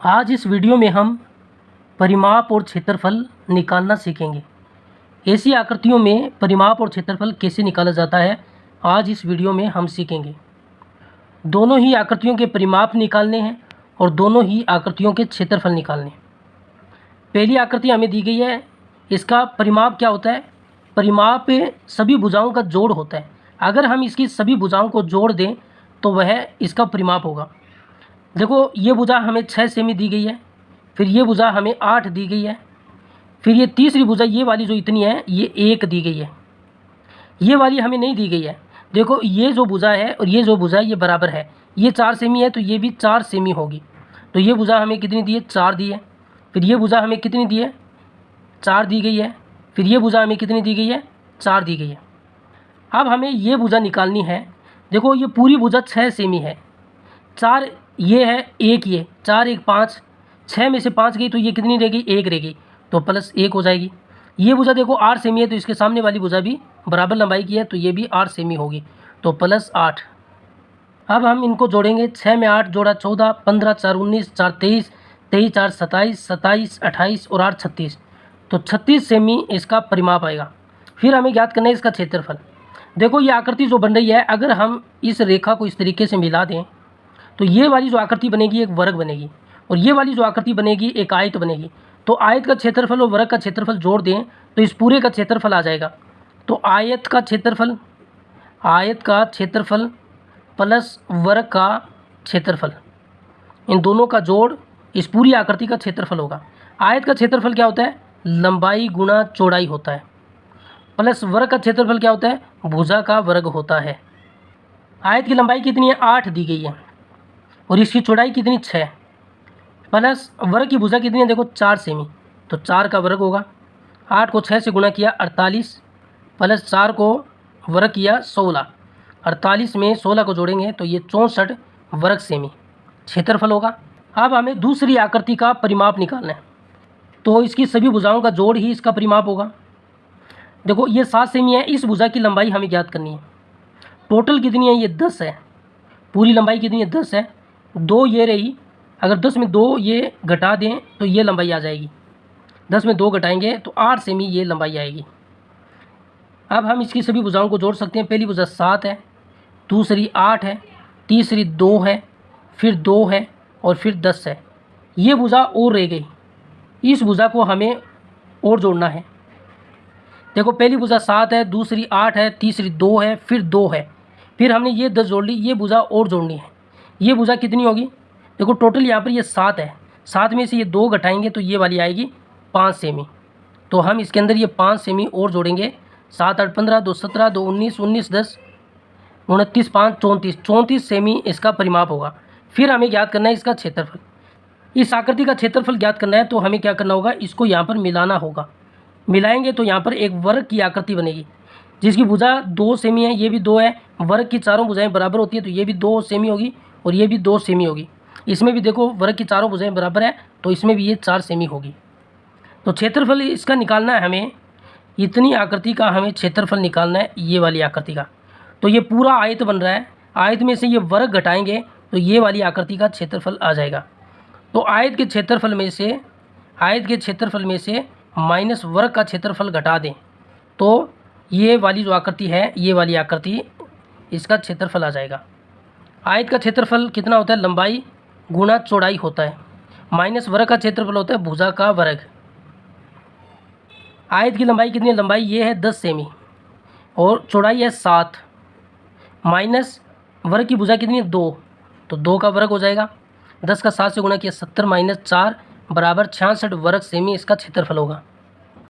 आज इस वीडियो में हम परिमाप और क्षेत्रफल निकालना सीखेंगे। ऐसी आकृतियों में परिमाप और क्षेत्रफल कैसे निकाला जाता है, आज इस वीडियो में हम सीखेंगे। दोनों ही आकृतियों के परिमाप निकालने हैं और दोनों ही आकृतियों के क्षेत्रफल निकालने हैं। पहली आकृति हमें दी गई है, इसका परिमाप क्या होता है? परिमाप सभी भुजाओं का जोड़ होता है। अगर हम इसकी सभी भुजाओं को जोड़ दें तो वह इसका परिमाप होगा। देखो, ये भुजा हमें 6 सेमी दी गई है, फिर ये भुजा हमें 8 दी गई है, फिर ये तीसरी भुजा ये वाली जो इतनी है ये 1 दी गई है, ये वाली हमें नहीं दी गई है। देखो, ये जो भुजा है और ये जो भुजा है ये बराबर है, ये 4 सेमी है तो ये भी 4 सेमी होगी। तो ये भुजा हमें कितनी दी है? 4 दी है। फिर ये भुजा हमें कितनी दी है? 4 दी गई है। फिर ये भुजा हमें कितनी दी गई है? 4 दी गई है। अब हमें ये भुजा निकालनी है। देखो, ये पूरी भुजा 6 सेमी है, 4 ये है, 1 ये, 4 1 5, 6 में से 5 गई तो ये कितनी रहेगी? 1 रहेगी, तो प्लस 1 हो जाएगी। ये भुजा देखो 8 सेमी है तो इसके सामने वाली भुजा भी बराबर लंबाई की है तो ये भी 8 सेमी होगी, तो प्लस 8। अब हम इनको जोड़ेंगे। 6 में 8 जोड़ा 14, 15 4 19, 4 23, 23 4 27, 27 28 और 8 36, तो 36 सेमी इसका परिमाप आएगा। फिर हमें ज्ञात करना है इसका क्षेत्रफल। देखो, ये आकृति जो बन रही है, अगर हम इस रेखा को इस तरीके से मिला दें तो ये वाली जो आकृति बनेगी एक वर्ग बनेगी और ये वाली जो आकृति बनेगी एक आयत बनेगी। तो आयत का क्षेत्रफल और वर्ग का क्षेत्रफल जोड़ दें तो इस पूरे का क्षेत्रफल आ जाएगा। तो आयत का क्षेत्रफल प्लस वर्ग का क्षेत्रफल, इन दोनों का जोड़ इस पूरी आकृति का क्षेत्रफल होगा। आयत का क्षेत्रफल क्या होता है? लंबाई गुणा चौड़ाई होता है। प्लस वर्ग का क्षेत्रफल क्या होता है? भुजा का वर्ग होता है। आयत की लंबाई कितनी है? 8 दी गई है और इसकी चौड़ाई कितनी? 6। प्लस वर्ग की भुजा कितनी है? देखो 4 सेमी, तो 4 का वर्ग होगा। 8 को 6 से गुणा किया 48, प्लस 4 को वर्ग किया 16, 48 में 16 को जोड़ेंगे तो ये 64 वर्ग सेमी क्षेत्रफल होगा। अब हमें दूसरी आकृति का परिमाप निकालना है, तो इसकी सभी भुजाओं का जोड़ ही इसका परिमाप होगा। देखो, ये 7 सेमी है, इस भुजा की लंबाई हमें ज्ञात करनी है। टोटल कितनी है? ये 10 है। पूरी लंबाई कितनी है? 10 है। 2 ये रही, अगर 10 में 2 ये घटा दें तो ये लंबाई आ जाएगी। 10 में 2 घटाएंगे तो 8 सेमी ये लंबाई आएगी। अब हम इसकी सभी भुजाओं को जोड़ सकते हैं। पहली भुजा 7 है, दूसरी 8 है, तीसरी 2 है, फिर 2 है और फिर 10 है। ये भुजा और रह गई, इस भुजा को हमें और जोड़ना है। देखो, पहली भुजा 7 है, दूसरी 8 है, तीसरी 2 है, फिर 2 है, फिर हमने ये 10 जोड़ ली, ये भुजा और जोड़नी है। ये भुजा कितनी होगी? देखो, टोटल यहाँ पर ये 7 है, 7 में से ये 2 घटाएंगे तो ये वाली आएगी 5 सेमी। तो हम इसके अंदर ये 5 सेमी और जोड़ेंगे। 7 8 15, 2 17, 2 19, 19 10 29, 5 34, 34 सेमी इसका परिमाप होगा। फिर हमें ज्ञात करना है इसका क्षेत्रफल। इस आकृति का क्षेत्रफल ज्ञात करना है तो हमें क्या करना होगा? इसको यहाँ पर मिलाना होगा। मिलाएंगे तो यहाँ पर एक वर्ग की आकृति बनेगी जिसकी भुजा 2 सेमी है, ये भी 2 है। वर्ग की चारों भुजाएं बराबर होती है तो ये भी 2 सेमी होगी और ये भी 2 सेमी होगी। इसमें भी देखो, वर्ग की चारों भुजाएं बराबर है तो इसमें भी ये 4 सेमी होगी। तो क्षेत्रफल इसका निकालना है हमें, इतनी आकृति का हमें क्षेत्रफल निकालना है, ये वाली आकृति का। तो ये पूरा आयत बन रहा है, आयत में से ये वर्ग घटाएंगे तो ये वाली आकृति का क्षेत्रफल आ जाएगा। तो आयत के क्षेत्रफल में से माइनस वर्ग का क्षेत्रफल घटा दें तो ये वाली जो आकृति है, ये वाली आकृति, इसका क्षेत्रफल आ जाएगा। आयत का क्षेत्रफल कितना होता है? लंबाई गुणा चौड़ाई होता है, माइनस वर्ग का क्षेत्रफल होता है भुजा का वर्ग। आयत की लंबाई कितनी है? लंबाई ये है 10 सेमी और चौड़ाई है 7, माइनस वर्ग की भुजा कितनी है? 2, तो 2 का वर्ग हो जाएगा। 10 का 7 से गुणा किया 70 माइनस 4 बराबर 66 वर्ग सेमी इसका क्षेत्रफल होगा।